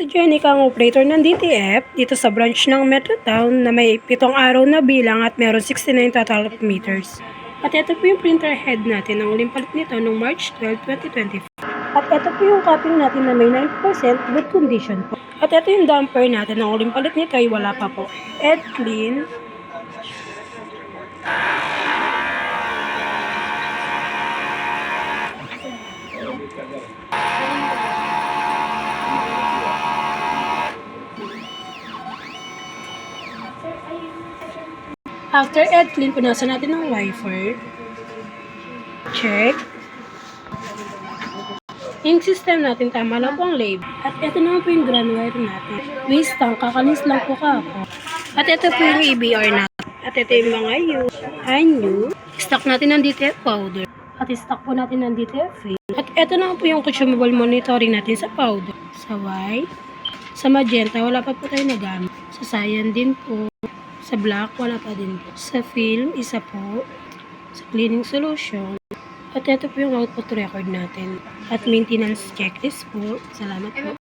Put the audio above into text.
Jenny ang operator ng DTF dito sa branch ng Metrotown na may 7 araw na bilang at meron 69 total meters. At ito po yung printer head natin ang uling palit nito noong March 12, 2024. At ito po yung copying natin na may 90% good condition po. At ito yung damper natin ang uling palit nito ay wala pa po. Ed clean. After ed clean, punasan natin ng wiper. Check. Yung system natin, tama lang po ang label. At ito naman po yung ground wire natin. Waste tank, kakalis lang po ako. At ito po yung EBR natin. At ito yung mga anyo. Stock natin ng DTF powder. At stock po natin ng DTF face. At ito naman po yung consumable monitoring natin sa powder. Sa white. Sa magenta, wala pa po tayo nagamit. Sa cyan din po. Sa black, wala pa din po. Sa film, isa po. Sa cleaning solution. At ito po yung output record natin. At maintenance checklist po. Salamat po.